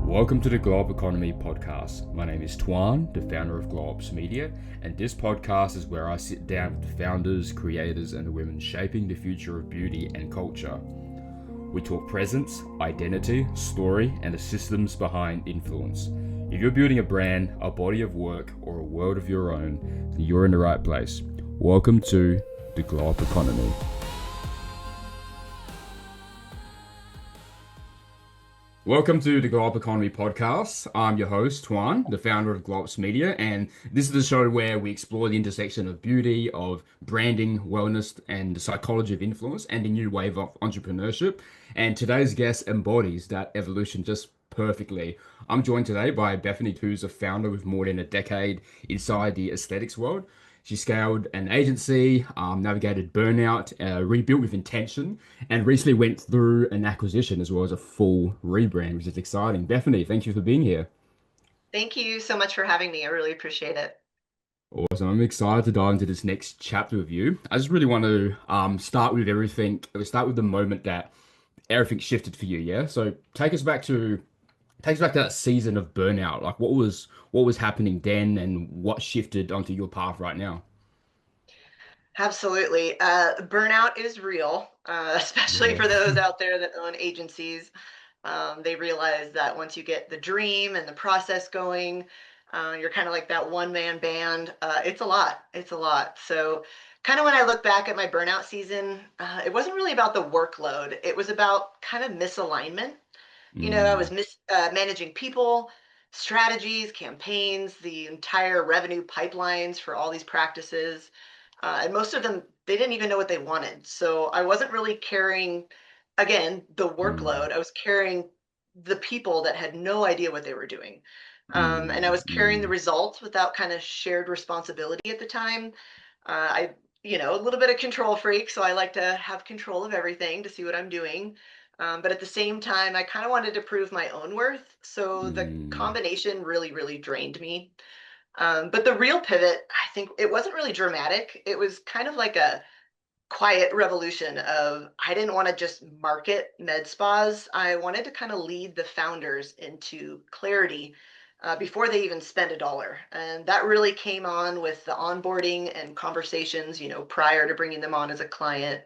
Welcome to the Globe Economy podcast. My name is Tuan, the founder of Globes Media, and this podcast is where I sit down with the founders, creators, and the women shaping the future of beauty and culture. We talk presence, identity, story, and the systems behind influence. If you're building a brand, a body of work, or a world of your own, then you're in the right place. Welcome to the Globe Economy. Welcome to the Globe Economy podcast. I'm your host, Tuan, the founder of Globes Media, and this is the show where we explore the intersection of beauty, of branding, wellness, and the psychology of influence, and a new wave of entrepreneurship. And today's guest embodies that evolution just perfectly. I'm joined today by Bethany, who's a founder with more than a decade inside the aesthetics world. She scaled an agency, navigated burnout, rebuilt with intention, and recently went through an acquisition as well as a full rebrand, which is exciting. Bethany, thank you for being here. Thank you so much for having me. I really appreciate it. Awesome. I'm excited to dive into this next chapter with you. I just really want to start with everything. We start with the moment that everything shifted for you, yeah? So take us back to that season of burnout. Like what was happening then and what shifted onto your path right now? Absolutely. Burnout is real, especially Yeah. for those out there that own agencies. They realize that once you get the dream and the process going, you're kind of like that one man band. It's a lot. It's a lot. So, kind of when I look back at my burnout season, it wasn't really about the workload, it was about kind of misalignment. I was Mm, managing people, strategies, campaigns, the entire revenue pipelines for all these practices. And most of them, they didn't even know what they wanted. So I wasn't really carrying, again, the mm, workload. I was carrying the people that had no idea what they were doing. And I mm, was carrying the mm. results without kind of shared responsibility at the time. A little bit of control freak, so I like to have control of everything to see what I'm doing. But at the same time, I kind of wanted to prove my own worth. So the Mm, combination really, really drained me. But the real pivot, I think it wasn't really dramatic. It was kind of like a quiet revolution of I didn't want to just market med spas. I wanted to kind of lead the founders into clarity before they even spend a dollar. And that really came on with the onboarding and conversations, prior to bringing them on as a client.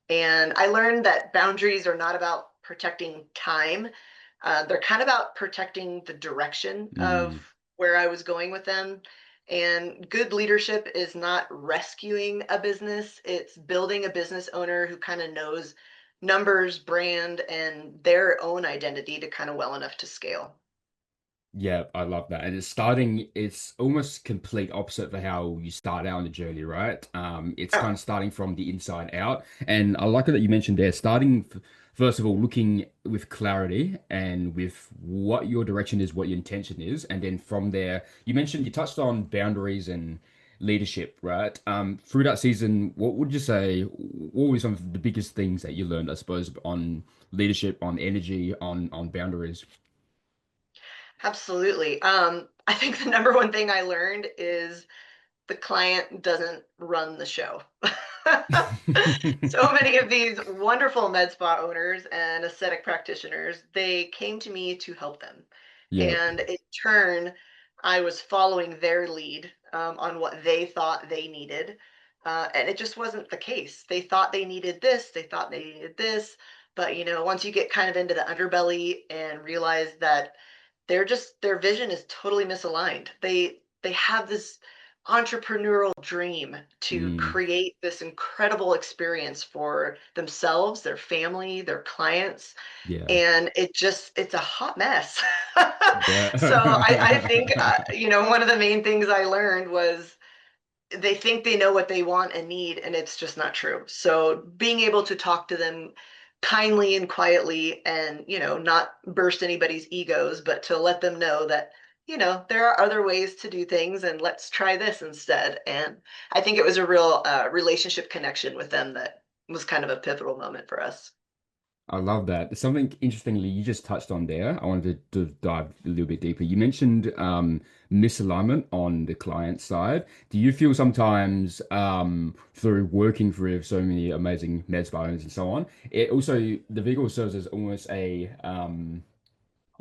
And I learned that boundaries are not about protecting time. They're kind of about protecting the direction of mm. where I was going with them. And good leadership is not rescuing a business, it's building a business owner who kind of knows numbers, brand, and their own identity to kind of well enough to scale. Yeah, I love that. And it's almost complete opposite for how you start out on the journey, right? It's Oh, kind of starting from the inside out. And I like it that you mentioned there, first of all, looking with clarity and with what your direction is, what your intention is. And then from there, you touched on boundaries and leadership, right? Through that season, what would you say, what were some of the biggest things that you learned, I suppose, on leadership, on energy, on boundaries? absolutely. I think the number one thing I learned is the client doesn't run the show. So many of these wonderful med spa owners and aesthetic practitioners, they came to me to help them. Yeah. And in turn, I was following their lead on what they thought they needed. And it just wasn't the case. They thought they needed this, they thought they needed this. But once you get kind of into the underbelly and realize that their vision is totally misaligned. They have this entrepreneurial dream to Mm, create this incredible experience for themselves, their family, their clients, yeah. and it's a hot mess. So I think Yeah. one of the main things I learned was they think they know what they want and need, and it's just not true. So being able to talk to them kindly and quietly and, not burst anybody's egos, but to let them know that, there are other ways to do things and let's try this instead. And I think it was a real relationship connection with them that was kind of a pivotal moment for us. I love that. There's something interestingly you just touched on there. I wanted to dive a little bit deeper. You mentioned misalignment on the client side. Do you feel sometimes through working with so many amazing med spa owners and so on, it also the vehicle serves as almost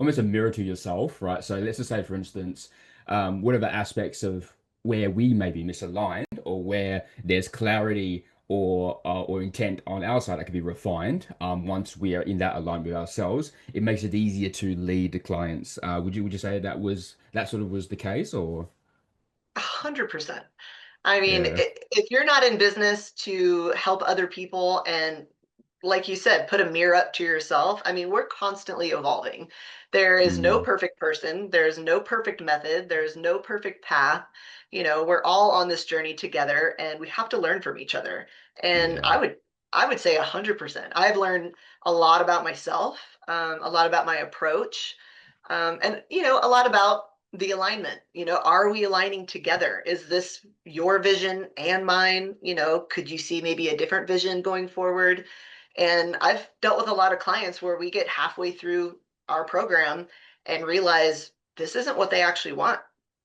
almost a mirror to yourself, right? So let's just say, for instance, whatever aspects of where we may be misaligned or where there's clarity or intent on our side that can be refined. Once we are in that alignment with ourselves, it makes it easier to lead the clients. Would you say that sort of was the case, or 100%. I mean, yeah? if you're not in business to help other people and, like you said, put a mirror up to yourself, I mean, we're constantly evolving. There is no Mm, perfect person, there's no perfect method, there's no perfect path. We're all on this journey together and we have to learn from each other. And yeah. I would say 100%. I've learned a lot about myself, a lot about my approach, and a lot about the alignment. Are we aligning together? Is this your vision and mine? Could you see maybe a different vision going forward? And I've dealt with a lot of clients where we get halfway through our program and realize this isn't what they actually want,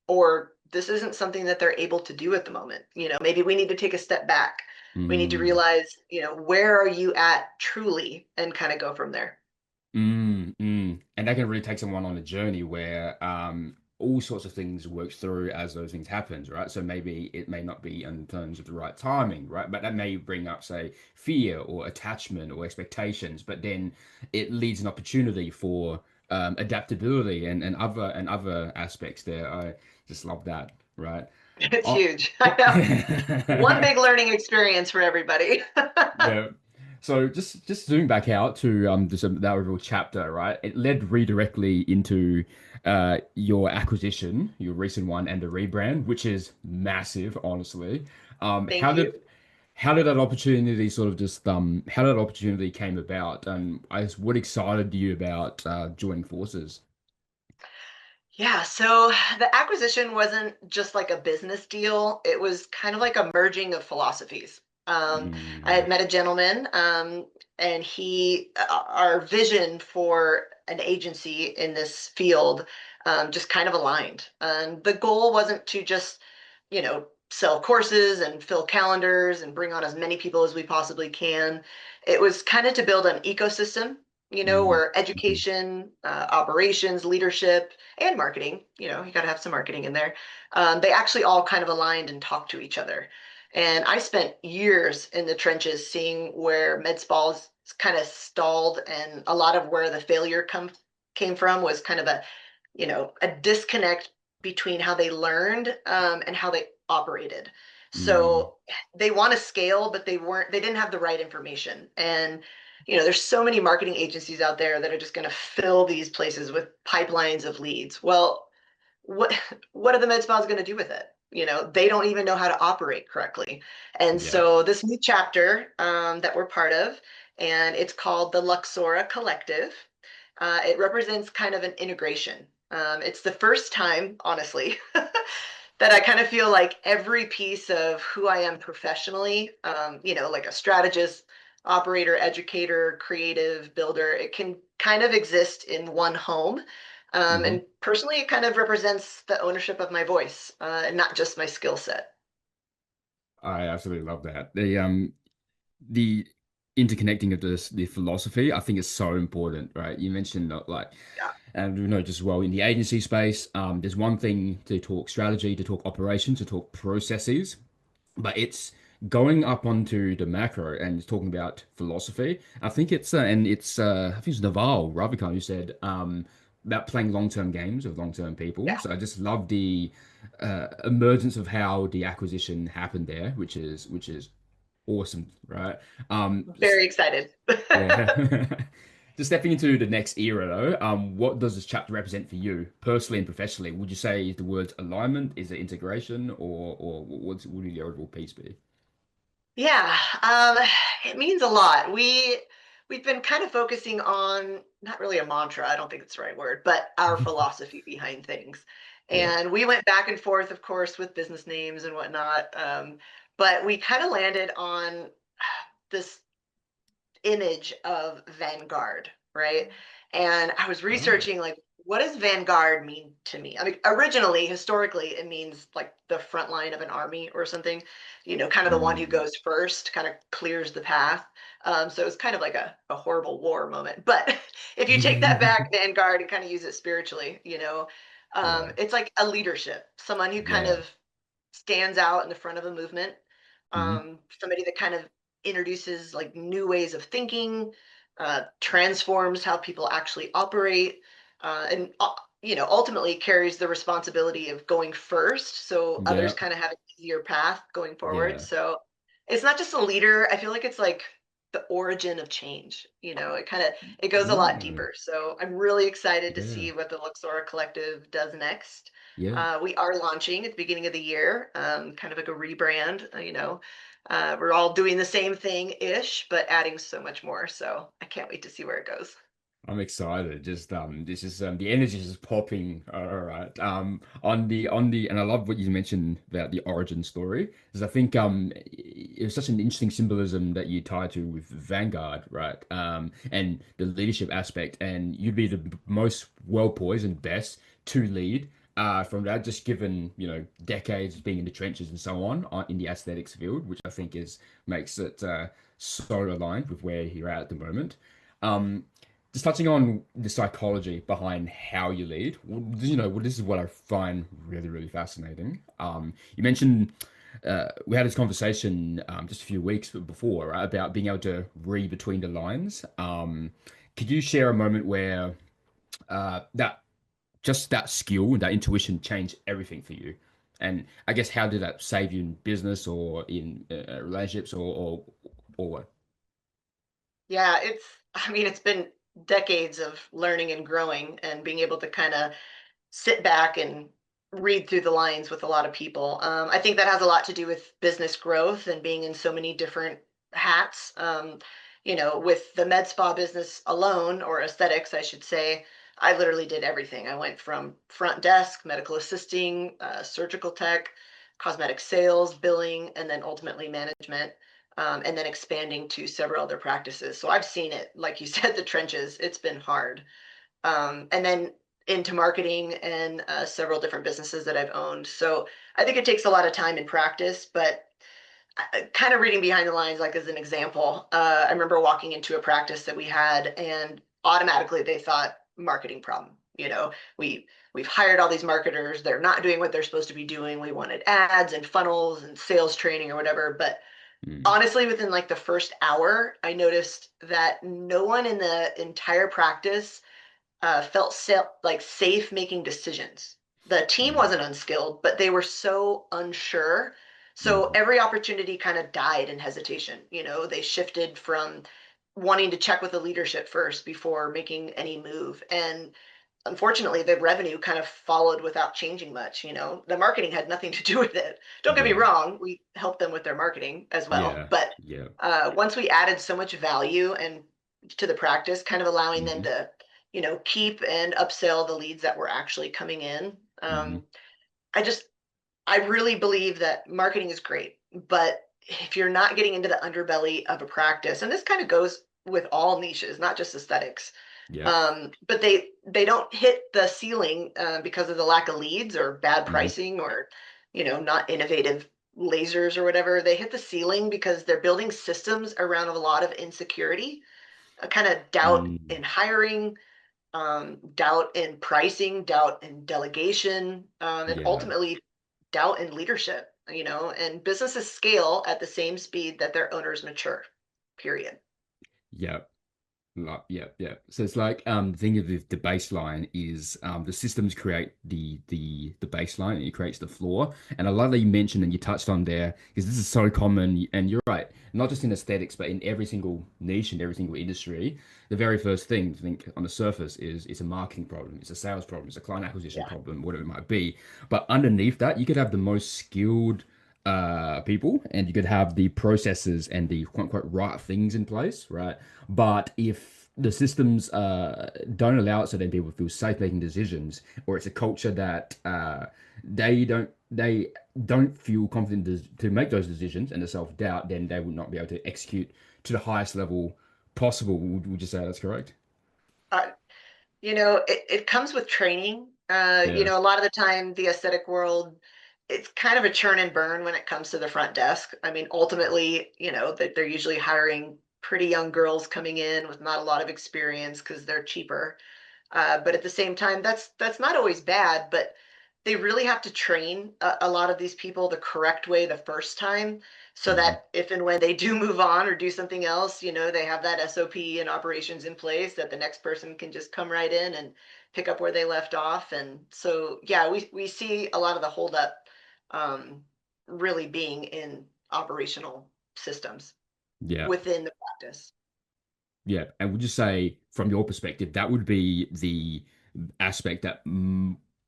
or this isn't something that they're able to do at the moment. Maybe we need to take a step back. We need to Mm. realize, where are you at truly, and kind of go from there. And that can really take someone on a journey where all sorts of things work through as those things happens, right? So maybe it may not be in terms of the right timing, right? But that may bring up, say, fear or attachment or expectations, but then it leads an opportunity for adaptability and other aspects there. I just love that, right? It's Oh, huge. I know. One big learning experience for everybody. yeah. So just zooming back out to just that overall chapter, right? It led redirectly into your acquisition, your recent one, and the rebrand, which is massive, honestly. Um, Thank how you. did how did that opportunity sort of just how did that opportunity came about, and I guess what excited you about joining forces? Yeah, so the acquisition wasn't just like a business deal. It was kind of like a merging of philosophies. I Mm-hmm. had met a gentleman, and our vision for an agency in this field, just kind of aligned. And the goal wasn't to just, sell courses and fill calendars and bring on as many people as we possibly can. It was kind of to build an ecosystem, where Mm-hmm. education, operations, leadership, and marketing, you got to have some marketing in there. They actually all kind of aligned and talked to each other. And I spent years in the trenches seeing where med spas kind of stalled, and a lot of where the failure came from was kind of a disconnect between how they learned, and how they operated. Mm-hmm. So they want to scale, but they didn't have the right information. And there's so many marketing agencies out there that are just going to fill these places with pipelines of leads. Well, what what are the med spas going to do with it? They don't even know how to operate correctly. And Yeah. so this new chapter, that we're part of, and it's called the Luxora Collective. It represents kind of an integration. It's the first time, honestly, that I kind of feel like every piece of who I am professionally, like a strategist, operator, educator, creative, builder, it can kind of exist in one home. Mm-hmm. And personally, it kind of represents the ownership of my voice, and not just my skill set. I absolutely love that. The interconnecting of the philosophy, I think is so important, right? You mentioned like, Yeah. and you know, just as well in the agency space, there's one thing to talk strategy, to talk operations, to talk processes, but it's going up onto the macro and talking about philosophy. I think I think it's Naval Ravikant who said about playing long-term games with long-term people. Yeah. So I just love the emergence of how the acquisition happened there, which is awesome, right? Just Very excited. yeah. Just stepping into the next era though, what does this chapter represent for you personally and professionally? Would you say the word alignment is it integration or what would the overall piece be? Yeah, it means a lot. We've been kind of focusing on, not really a mantra, I don't think it's the right word, but our philosophy behind things. Yeah. And we went back and forth, of course, with business names and whatnot. But we kind of landed on this image of Vanguard, right? And I was Oh. researching, like, what does Vanguard mean to me? I mean, originally, historically, it means like the front line of an army or something, kind of the one who Mm. goes first, kind of clears the path. So it's kind of like a horrible war moment. But if you take that back, Vanguard, and kind of use it spiritually, Yeah, it's like a leadership, someone who kind yeah. of stands out in the front of a movement, Hmm. somebody that kind of introduces like new ways of thinking, transforms how people actually operate, and ultimately carries the responsibility of going first, so others Yeah, kind of have an easier path going forward. yeah. So it's not just a leader. I feel like it's like the origin of change. It goes a lot Yeah, deeper. So I'm really excited to yeah, see what the Luxora Collective does next. yeah. We are launching at the beginning of the year, kind of like a rebrand. We're all doing the same thing ish, but adding so much more. So I can't wait to see where it goes. I'm excited. Just this is the energy is just popping. All right. On the and I love what you mentioned about the origin story, because I think it was such an interesting symbolism that you tie to with Vanguard, right? And the leadership aspect, and you'd be the most well poised and best to lead. From that, just given decades of being in the trenches and so on in the aesthetics field, which I think is makes it so aligned with where you're at the moment. Um, just touching on the psychology behind how you lead, this is what I find really, really fascinating. You mentioned we had this conversation just a few weeks before, right, about being able to read between the lines. Could you share a moment where that just that skill and that intuition changed everything for you? And I guess how did that save you in business or in relationships or what? Yeah, I mean, it's been decades of learning and growing and being able to kind of sit back and read through the lines with a lot of people. I think that has a lot to do with business growth and being in so many different hats. With the med spa business alone, or aesthetics, I should say, I literally did everything. I went from front desk, medical assisting, surgical tech, cosmetic sales, billing, and then ultimately management. And then expanding to several other practices. So I've seen it, like you said, the trenches. It's been hard, and then into marketing and several different businesses that I've owned. So I think it takes a lot of time and practice, but kind of reading behind the lines, like as an example, I remember walking into a practice that we had, and automatically they thought marketing problem. We've hired all these marketers. They're not doing what they're supposed to be doing. We wanted ads and funnels and sales training or whatever, but Mm, honestly, within like the first hour, I noticed that no one in the entire practice felt like safe making decisions. The team mm, wasn't unskilled, but they were so unsure. So mm, every opportunity kind of died in hesitation. They shifted from wanting to check with the leadership first before making any move. And unfortunately, the revenue kind of followed without changing much. The marketing had nothing to do with it. Don't get me yeah, wrong, we helped them with their marketing as well. yeah, But yeah. once we added so much value and to the practice, kind of allowing them Hmm. to, keep and upsell the leads that were actually coming in. Hmm. I just, I really believe that marketing is great, but if you're not getting into the underbelly of a practice, and this kind of goes with all niches, not just aesthetics, Yeah. but they don't hit the ceiling because of the lack of leads or bad Hmm. pricing or not innovative lasers or whatever. They hit the ceiling because they're building systems around a lot of insecurity, a kind of doubt Mm, in hiring, doubt in pricing, doubt in delegation, and yeah. ultimately doubt in leadership. And businesses scale at the same speed that their owners mature. Period. Yeah. Yeah, yeah. So it's like the thing of the baseline is the systems create the baseline and it creates the floor. And I love that you mentioned and you touched on there because this is so common and you're right, not just in aesthetics, but in every single niche and every single industry. The very first thing to think on the surface is it's a marketing problem, it's a sales problem, it's a client acquisition Yeah. problem, whatever it might be. But underneath that, you could have the most skilled people and you could have the processes and the quote unquote right things in place, right? But if the systems don't allow it so then people feel safe making decisions, or it's a culture that they don't feel confident to make those decisions and the self-doubt, then they will not be able to execute to the highest level possible. Would you say that's correct? Uh, It comes with training. Yeah. A lot of the time, the aesthetic world, it's kind of a churn and burn when it comes to the front desk. I mean, ultimately, that they're usually hiring pretty young girls coming in with not a lot of experience because they're cheaper. But at the same time, that's not always bad, but they really have to train a lot of these people the correct way the first time so Mhm. that if and when they do move on or do something else, they have that SOP and operations in place that the next person can just come right in and pick up where they left off. And so, yeah, we see a lot of the holdup um, really being in operational systems Yeah. within the practice. Yeah. And would you say, from your perspective, that would be the aspect that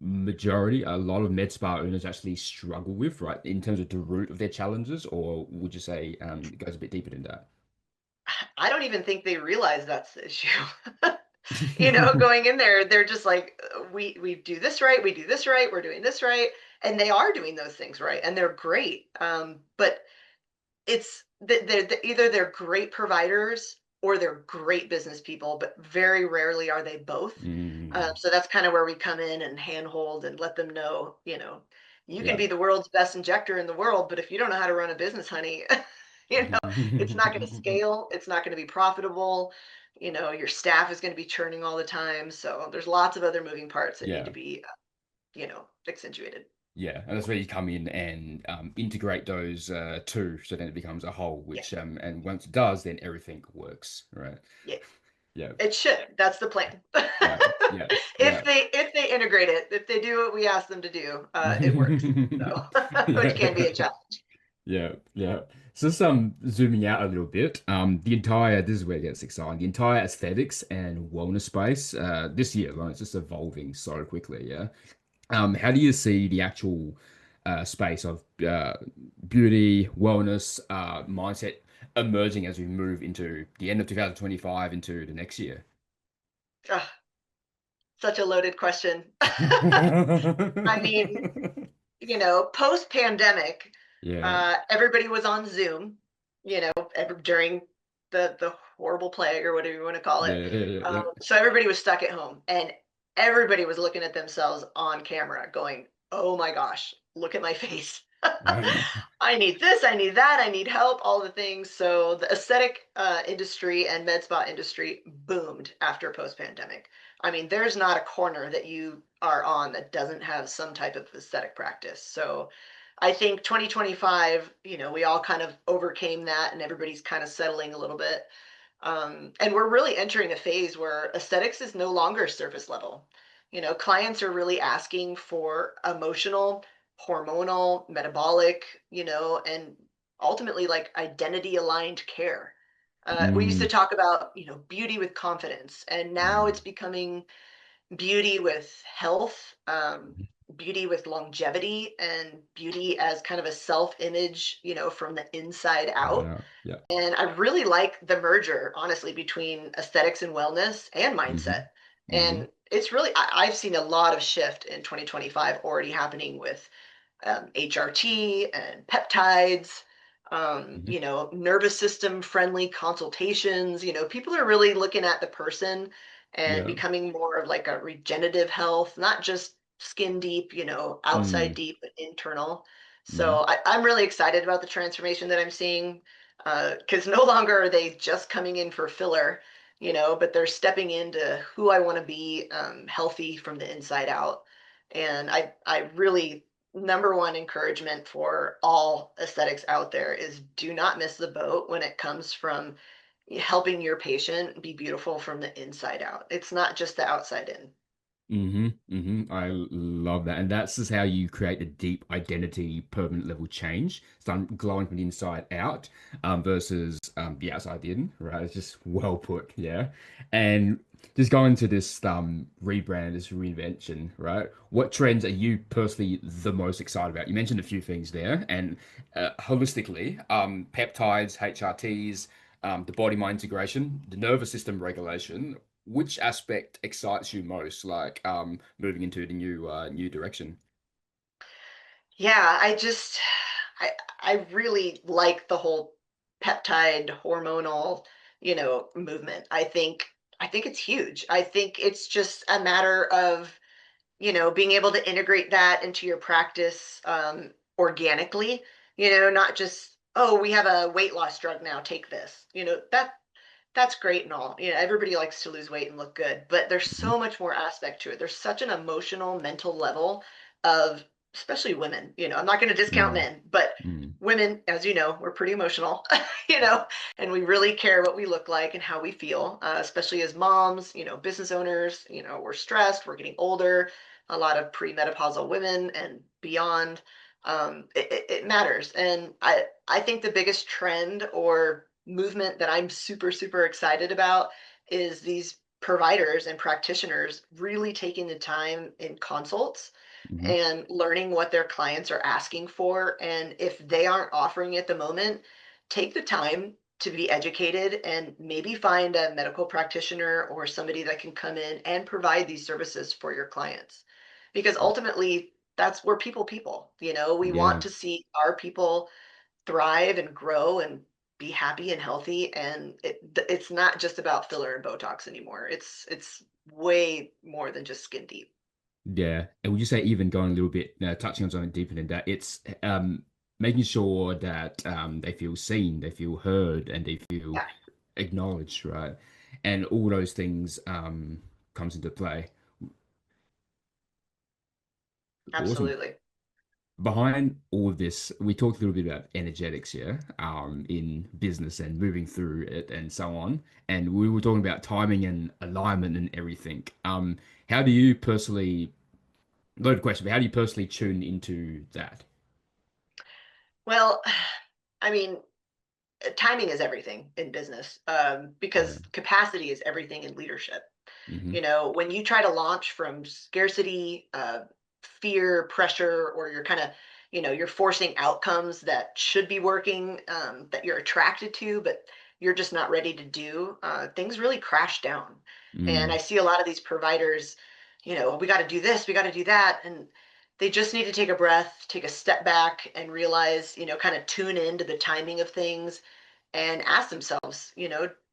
majority, a lot of med spa owners actually struggle with, right, in terms of the root of their challenges? Or would you say it goes a bit deeper than that? I don't even think they realize that's the issue. Going in there, they're just like, we do this right, we do this right, we're doing this right, and they are doing those things right, and they're great. But it's either they're great providers or they're great business people, but very rarely are they both. Mm, So that's kind of where we come in and handhold and let them know, you can yeah. be the world's best injector in the world, but if you don't know how to run a business, honey, it's not going to scale. It's not going to be profitable. Your staff is going to be churning all the time. So there's lots of other moving parts that need Yeah. to be, accentuated. Yeah, and that's where you come in and integrate those two, so then it becomes a whole. Yeah, Which and once it does, then everything works, right? yeah. Yeah, It should. That's the plan. yeah, yeah, If yeah, they integrate it, if they do what we ask them to do, it works. So, which can be yeah, a challenge. yeah, yeah. So just zooming out a little bit, the entire this is where it gets exciting. The entire aesthetics and wellness space, this year alone, it's just evolving so quickly. Yeah. How do you see the actual space of beauty, wellness, mindset emerging as we move into the end of 2025 into the next year? Ugh, such a loaded question. I mean, post pandemic, Yeah, everybody was on Zoom, during the horrible plague or whatever you want to call yeah, it. yeah, yeah, So everybody was stuck at home and everybody was looking at themselves on camera going, oh my gosh, look at my face. yeah. I need this, I need that, I need help, all the things. So the aesthetic industry and med spa industry boomed after post pandemic. I mean, there's not a corner that you are on that doesn't have some type of aesthetic practice. So I think 2025, we all kind of overcame that and everybody's kind of settling a little bit. And we're really entering a phase where aesthetics is no longer surface level. Clients are really asking for emotional, hormonal, metabolic, and ultimately like identity aligned care. We used to Mm, talk about, beauty with confidence, and now mm, it's becoming beauty with health, beauty with longevity, and beauty as kind of a self image, from the inside out. yeah, yeah. And I really like the merger, honestly, between aesthetics and wellness and Hmm. mindset. Hmm. And it's really, I've seen a lot of shift in 2025 already happening with HRT and peptides, Hmm. nervous system friendly consultations. People are really looking at the person and Yeah. becoming more of like a regenerative health, not just skin deep, outside Mm, deep, but internal. hmm. So I'm really excited about the transformation that I'm seeing because no longer are they just coming in for filler, but they're stepping into who I want to be, healthy from the inside out. And I really number one encouragement for all aesthetics out there is do not miss the boat when it comes from helping your patient be beautiful from the inside out. It's not just the outside in. I love that. And that's just how you create a deep identity, permanent level change. So I'm glowing from the inside out, versus the outside in, right? It's just well put, yeah. And just going to this rebrand, this reinvention, right? What trends are you personally the most excited about? You mentioned a few things there, and holistically, peptides, HRTs, the body mind integration, the nervous system regulation, which aspect excites you most, like moving into the new direction? Yeah, I I really like the whole peptide hormonal, movement. I think I think it's huge. I think it's just a matter of, being able to integrate that into your practice organically, not just, oh, we have a weight loss drug now, take this. That's great and all. Everybody likes to lose weight and look good, but there's Mhm. so much more aspect to it. There's such an emotional, mental level of, especially women. I'm not going to discount Mm, men, but mm, women, as you know, we're pretty emotional, you know, and we really care what we look like and how we feel, especially as moms, business owners. We're stressed, we're getting older, a lot of premenopausal women and beyond. It matters. And I think the biggest trend or movement that I'm super, super excited about is these providers and practitioners really taking the time in consults mhm. and learning what their clients are asking for. And if they aren't offering it at the moment, take the time to be educated and maybe find a medical practitioner or somebody that can come in and provide these services for your clients. Because ultimately, that's where we want Yeah. to see our people thrive and grow and be happy and healthy. And it's not just about filler and Botox anymore. It's way more than just skin deep. Yeah. And would you say even going a little bit, touching on something deeper than that, it's making sure that they feel seen, they feel heard, and they feel Yeah, acknowledged, right? And all those things comes into play. Awesome. absolutely. Behind all of this, we talked a little bit about energetics here, in business and moving through it and so on. And we were talking about timing and alignment and everything. How do you personally, loaded question, but how do you personally tune into that? Well, I mean, timing is everything in business, Yeah. because capacity is everything in leadership. Hmm. When you try to launch from scarcity, fear, pressure, or you're kind of, you're forcing outcomes that should be working, that you're attracted to, but you're just not ready to do, things really crash down. And I Mm, see a lot of these providers, we got to do this, we got to do that. And they just need to take a breath, take a step back and realize, kind of tune into the timing of things and ask themselves,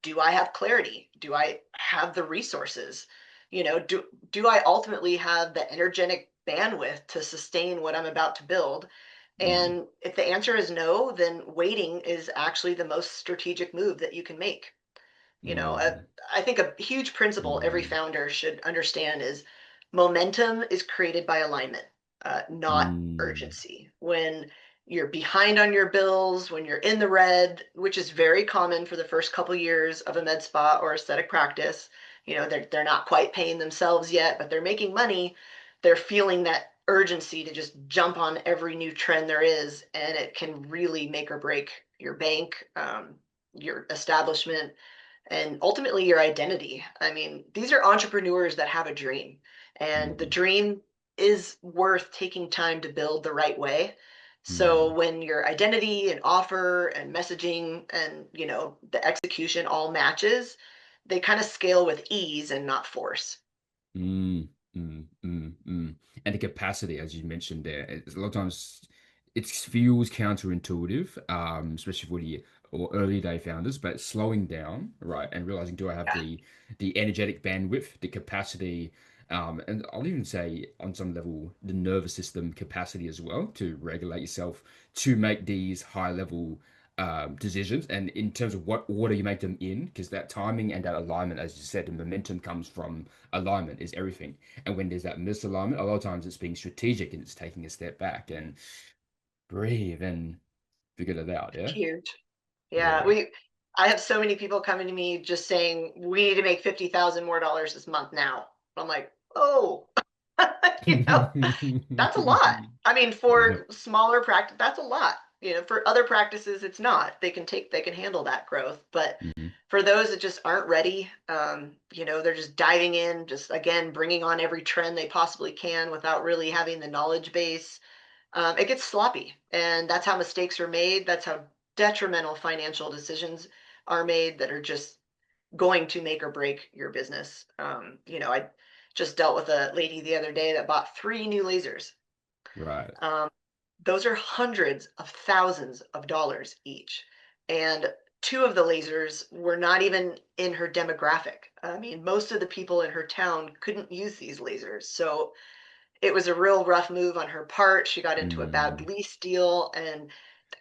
do I have clarity? Do I have the resources? Do I ultimately have the energetic bandwidth to sustain what I'm about to build? mm, And if the answer is no, then waiting is actually the most strategic move that you can make. You know, uh, mm, I think a huge principle every mm, founder should understand is momentum is created by alignment, not mm, urgency. When you're behind on your bills, when you're in the red, which is very common for the first couple years of a med spa or aesthetic practice, they're not quite paying themselves yet, but they're making money. They're feeling that urgency to just jump on every new trend there is, and it can really make or break your bank, your establishment, and ultimately your identity. I mean, these are entrepreneurs that have a dream, and the mm, dream is worth taking time to build the right way. So mm. when your identity and offer and messaging and, the execution all matches, they kind of scale with ease and not force. Mm, mm. And the capacity, as you mentioned there, a lot of times it feels counterintuitive, especially for the or early day founders, but slowing down, right, and realizing, do I have Yeah, the energetic bandwidth, the capacity, and I'll even say on some level the nervous system capacity as well to regulate yourself to make these high level decisions, and in terms of what order you make them in, because that timing and that alignment, as you said, the momentum comes from alignment is everything. And when there's that misalignment, a lot of times it's being strategic and it's taking a step back and breathe and figure it out. Yeah. huge. Yeah, Yeah. I have so many people coming to me just saying, we need to make 50,000 more dollars this month now. I'm like, oh, you know, that's a lot. I mean, Yeah. for smaller practice, that's a lot. For other practices, it's not. They can handle that growth. But Hmm. for those that just aren't ready, they're just diving in, just again, bringing on every trend they possibly can without really having the knowledge base. It gets sloppy, and that's how mistakes are made. That's how detrimental financial decisions are made that are just going to make or break your business. I just dealt with a lady the other day that bought 3 new lasers. Right. Um, those are hundreds of thousands of dollars each. And two of the lasers were not even in her demographic. I mean, most of the people in her town couldn't use these lasers. So it was a real rough move on her part. She got into a bad Mm, lease deal and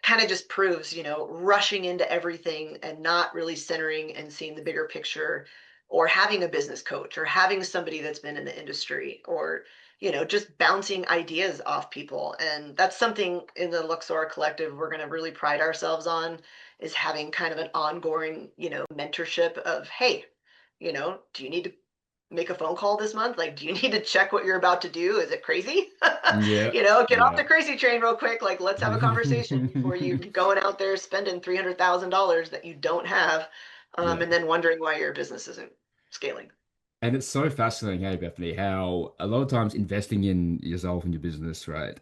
kind of just proves, rushing into everything and not really centering and seeing the bigger picture or having a business coach or having somebody that's been in the industry or, just bouncing ideas off people. And that's something in the Luxora collective we're going to really pride ourselves on is having kind of an ongoing, mentorship of, hey, do you need to make a phone call this month? Like, do you need to check what you're about to do? Is it crazy? yeah, Get off yeah. the crazy train real quick. Like, let's have a conversation before you going out there spending $300,000 that you don't have, Yeah. and then wondering why your business isn't scaling. And it's so fascinating, hey, Bethany, how a lot of times investing in yourself and your business, right?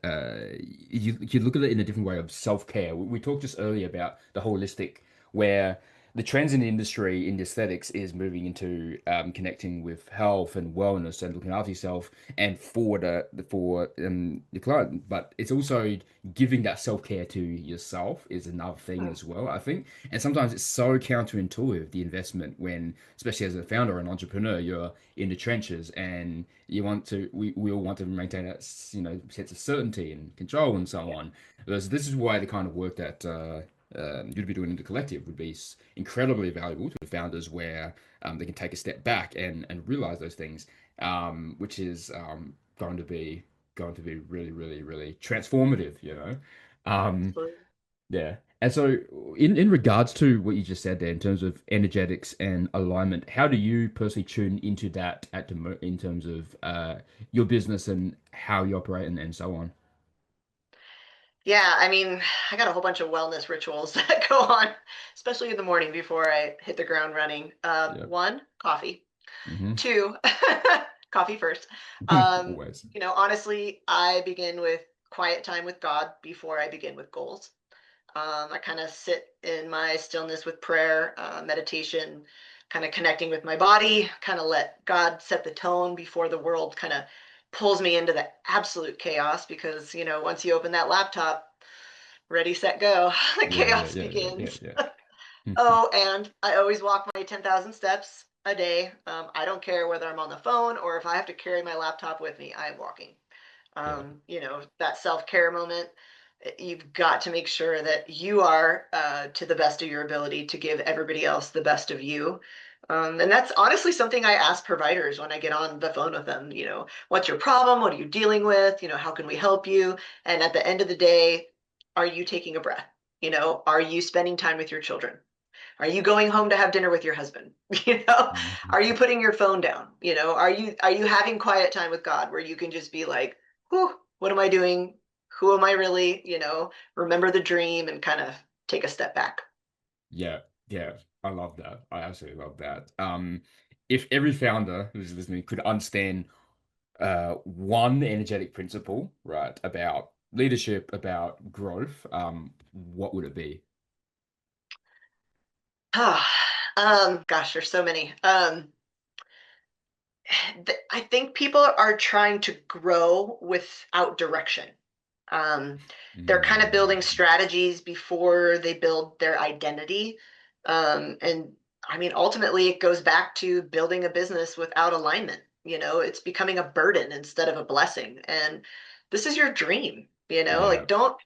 You look at it in a different way of self-care. We talked just earlier about the holistic, where the trends in the industry in aesthetics is moving into connecting with health and wellness and looking after yourself and for your client. But it's also giving that self-care to yourself is another thing Mm, as well, I think. And sometimes it's so counterintuitive, the investment, when, especially as a founder or an entrepreneur, you're in the trenches and we all want to maintain that, sense of certainty and control and so yeah, on. This is why the kind of work that you'd be doing in the collective would be incredibly valuable to the founders, where they can take a step back and realize those things, which is going to be really, really, really transformative, absolutely. yeah. And so in regards to what you just said there in terms of energetics and alignment, how do you personally tune into that in terms of your business and how you operate and so on? Yeah, I mean, I got a whole bunch of wellness rituals that go on, especially in the morning before I hit the ground running. Yeah. One, coffee. Hmm. Two, coffee first. Always. Honestly, I begin with quiet time with God before I begin with goals. I kind of sit in my stillness with prayer, meditation, kind of connecting with my body, kind of let God set the tone before the world kind of pulls me into the absolute chaos because, once you open that laptop, ready, set, go, the Yeah, yeah, chaos yeah, yeah, yeah, begins. yeah. Oh, and I always walk my 10,000 steps a day. I don't care whether I'm on the phone or if I have to carry my laptop with me, I'm walking. Yeah. That self-care moment, you've got to make sure that you are to the best of your ability to give everybody else the best of you. And that's honestly something I ask providers when I get on the phone with them. What's your problem? What are you dealing with? How can we help you? And at the end of the day, are you taking a breath? Are you spending time with your children? Are you going home to have dinner with your husband? Are Mhm. you putting your phone down? Are you having quiet time with God where you can just be like, whew, what am I doing? Who am I really? Remember the dream and kind of take a step back. Yeah, yeah. I love that. I absolutely love that. If every founder who's listening could understand one energetic principle, right, about leadership, about growth, what would it be? Gosh, there's so many. I think people are trying to grow without direction. Um, they're kind of building Mm, strategies before they build their identity. And I mean, ultimately, it goes back to building a business without alignment. It's becoming a burden instead of a blessing. And this is your dream, yeah, like don't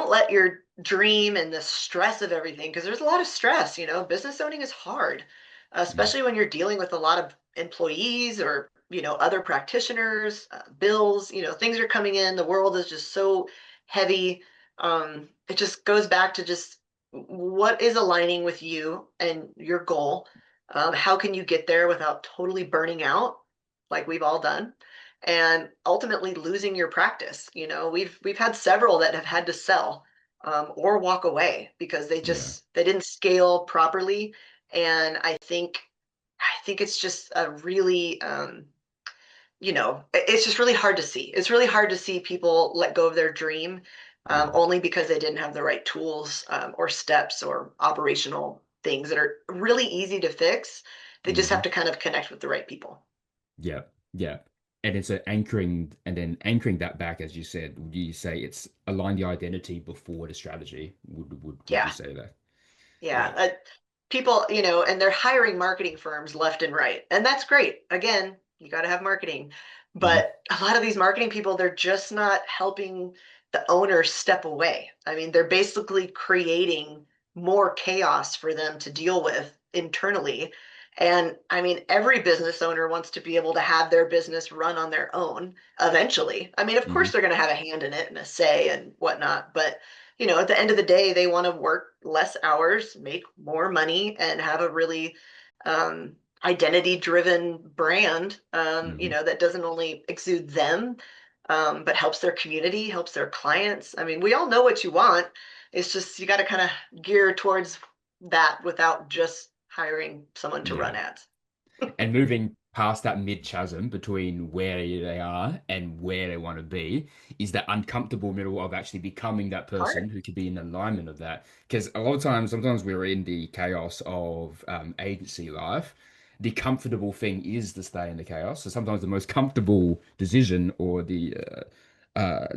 let your dream and the stress of everything, because there's a lot of stress, business owning is hard, mm, especially when you're dealing with a lot of employees or, other practitioners, bills, things are coming in. The world is just so heavy. It just goes back to just what is aligning with you and your goal. How can you get there without totally burning out, like we've all done? And ultimately losing your practice. We've had several that have had to sell or walk away because yeah, they didn't scale properly. And I think it's just a really it's just really hard to see. It's really hard to see people let go of their dream yeah. only because they didn't have the right tools or steps or operational things that are really easy to fix. They just have Hmm. to kind of connect with the right people. Yeah, yeah. And it's a anchoring and then anchoring that back, as you said, would you say it's align the identity before the strategy? Would you Yeah. say that? Yeah. Yeah. People, and they're hiring marketing firms left and right. And that's great. Again, you got to have marketing. Hmm. But a lot of these marketing people, they're just not helping the owner step away. I mean, they're basically creating more chaos for them to deal with internally. And I mean, every business owner wants to be able to have their business run on their own eventually. I mean, of course, Hmm. they're going to have a hand in it and a say and whatnot, but at the end of the day, they want to work less hours, make more money, and have a really um, identity-driven brand, Hmm. that doesn't only exude them, but helps their community, helps their clients. I mean, we all know what you want. It's just you got to kind of gear towards that without just hiring someone to run Yeah. ads. And moving past that mid chasm between where they are and where they want to be is that uncomfortable middle of actually becoming that person Hard. who could be in alignment of that. Because a lot of times, sometimes we're in the chaos of agency life. The comfortable thing is to stay in the chaos. So sometimes the most comfortable decision or the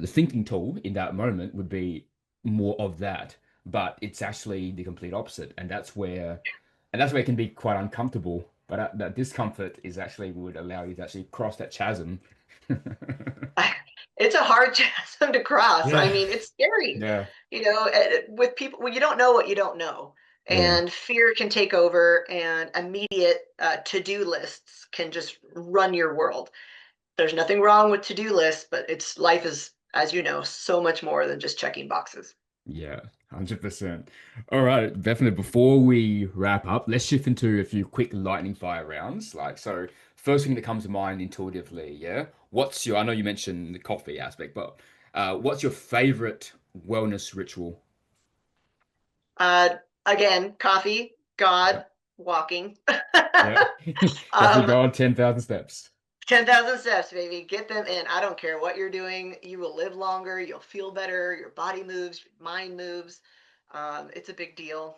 thinking tool in that moment would be more of that, but it's actually the complete opposite, and that's where it can be quite uncomfortable. But that discomfort is actually would allow you to actually cross that chasm. It's a hard chasm to cross. I Yeah, mean, it's scary, yeah, with people when you don't know what you don't know, yeah, and fear can take over, and immediate to-do lists can just run your world. There's nothing wrong with to-do lists, but it's life is, as you know, so much more than just checking boxes. yeah, 100%. All right, definitely. Before we wrap up, let's shift into a few quick lightning fire rounds. So first thing that comes to mind intuitively, yeah. I know you mentioned the coffee aspect, but what's your favorite wellness ritual? Uh, Again, coffee, Yeah, God, walking. yeah. Coffee um, God, 10,000 steps. 10,000 steps, baby. Get them in. I don't care what you're doing. You will live longer. You'll feel better. Your body moves, your mind moves. It's a big deal.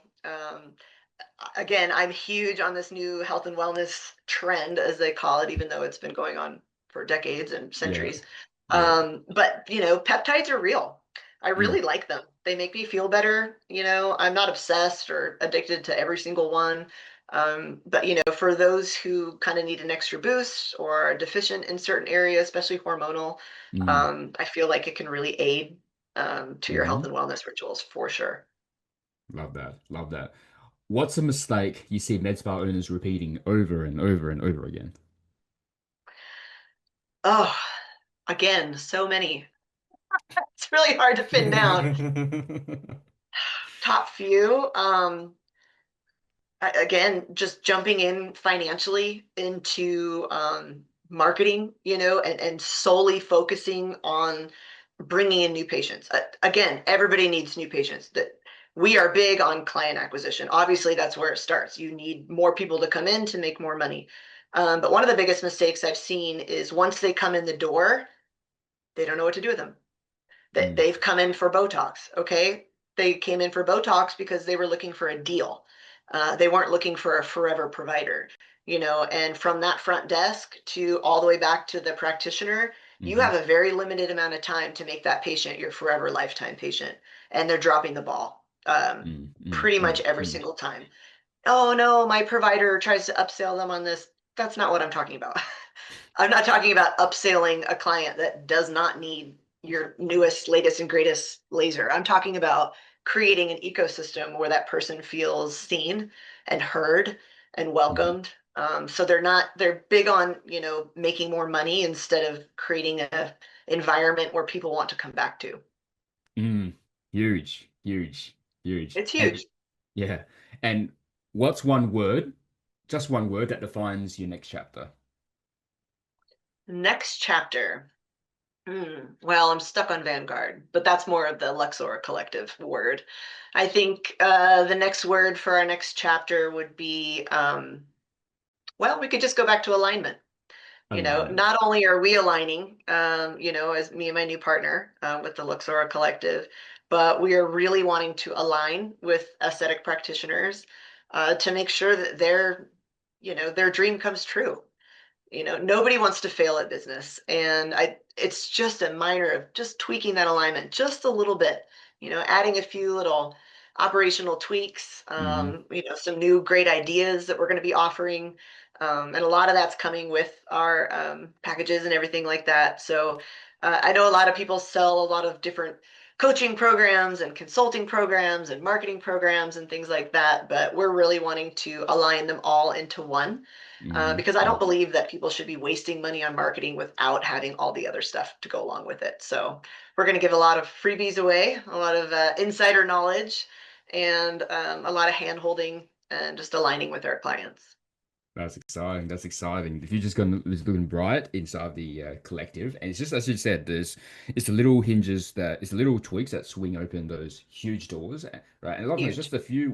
Again, I'm huge on this new health and wellness trend, as they call it, even though it's been going on for decades and Yeah, centuries. yeah. But peptides are real. I Mm, really like them. They make me feel better. I'm not obsessed or addicted to every single one. But for those who kind of need an extra boost or are deficient in certain areas, especially hormonal, mm, I feel like it can really aid to your health hmm. and wellness rituals for sure. Love that. Love that. What's a mistake you see med spa owners repeating over and over and over again? Oh, again, so many. It's really hard to pin down. Top few. Again, just jumping in financially into marketing, and solely focusing on bringing in new patients. Again, everybody needs new patients. That we are big on client acquisition. Obviously, that's where it starts. You need more people to come in to make more money. But one of the biggest mistakes I've seen is once they come in the door, they don't know what to do with them. That Mm, they've come in for Botox. Okay. They came in for Botox because they were looking for a deal. They weren't looking for a forever provider, and from that front desk to all the way back to the practitioner, you hmm. have a very limited amount of time to make that patient your forever lifetime patient. And they're dropping the ball Mm, mm, pretty much mm, every mm, single time. Oh no, my provider tries to upsell them on this. That's not what I'm talking about. I'm not talking about upselling a client that does not need your newest, latest, and greatest laser. I'm talking about creating an ecosystem where that person feels seen and heard and mhm. welcomed. So they're big on, making more money instead of creating a environment where people want to come back to. Mm. Huge, huge, huge. It's And huge. yeah. And what's one word, just one word that defines your next chapter? Next chapter. Well, I'm stuck on Vanguard, but that's more of the Luxora collective word. I think the next word for our next chapter would be, well, we could just go back to alignment. Alignment. Not only are we aligning, as me and my new partner with the Luxora collective, but we are really wanting to align with aesthetic practitioners to make sure that their dream comes true. Nobody wants to fail at business, and it's just a minor of just tweaking that alignment just a little bit, adding a few little operational tweaks, Mm-hmm. some new great ideas that we're going to be offering. And a lot of that's coming with our packages and everything like that. So I know a lot of people sell a lot of different coaching programs and consulting programs and marketing programs and things like that, but we're really wanting to align them all into one because I Mm-hmm. don't believe that people should be wasting money on marketing without having all the other stuff to go along with it. So we're going to give a lot of freebies away, a lot of insider knowledge, and a lot of hand holding and just aligning with our clients. That's exciting. That's exciting. If you just gonna is looking bright inside the collective, and it's just as you said, it's the little hinges it's the little tweaks that swing open those huge doors, right? And a lot of times, Huge. just few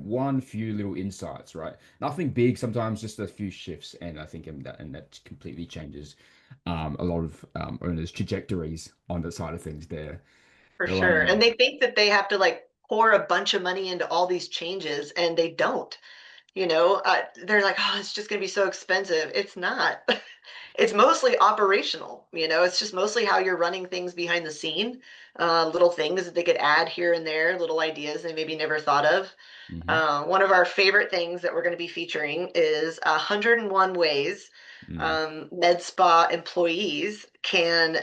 little insights, right? Nothing big. Sometimes just a few shifts, and I think that completely changes a lot of owners' trajectories on the side of things there. For Well, sure. And they think that they have to like pour a bunch of money into all these changes, and they don't. They're like, oh, it's just going to be so expensive. It's not. It's mostly operational. It's just mostly how you're running things behind the scene, little things that they could add here and there, little ideas they maybe never thought of. mm-hmm, One of our favorite things that we're going to be featuring is 101 ways mm, med spa employees can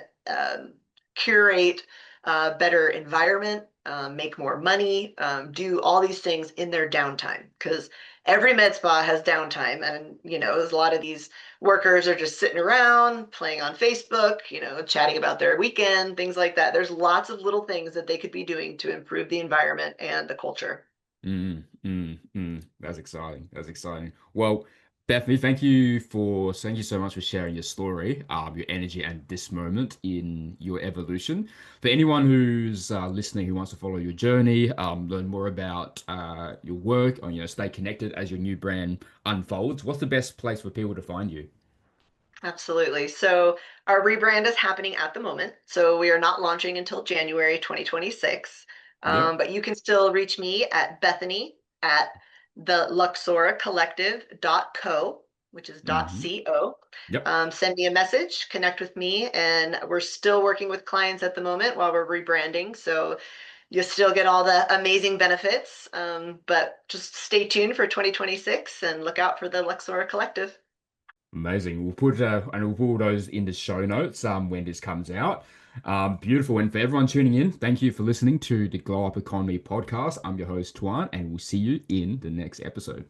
curate a better environment, make more money, do all these things in their downtime. Because every med spa has downtime, and there's a lot of these workers are just sitting around playing on Facebook, chatting about their weekend, things like that. There's lots of little things that they could be doing to improve the environment and the culture. That's exciting. That's exciting. Well, Bethany, thank you so much for sharing your story, your energy and this moment in your evolution. For anyone who's listening who wants to follow your journey, learn more about your work, or stay connected as your new brand unfolds, what's the best place for people to find you? Absolutely. So our rebrand is happening at the moment. So we are not launching until January 2026. Yep. But you can still reach me at Bethany at the Luxora Collective.co, which is Hmm. .co. Yep. Send me a message, connect with me, and we're still working with clients at the moment while we're rebranding. So you still get all the amazing benefits, but just stay tuned for 2026 and look out for the Luxora Collective. Amazing. We'll put those in the show notes when this comes out. Beautiful. And for everyone tuning in, thank you for listening to the Glow Up Economy podcast. I'm your host, Tuan, and we'll see you in the next episode.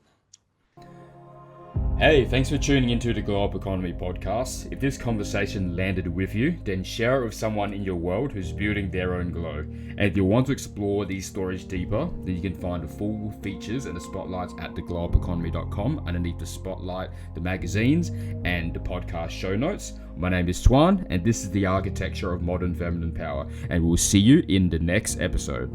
Hey, thanks for tuning into the Glow Up Economy podcast. If this conversation landed with you, then share it with someone in your world who's building their own glow. And if you want to explore these stories deeper, then you can find the full features and the spotlights at theglowupeconomy.com underneath the spotlight, the magazines, and the podcast show notes. My name is Tuan, and this is the architecture of modern feminine power. And we'll see you in the next episode.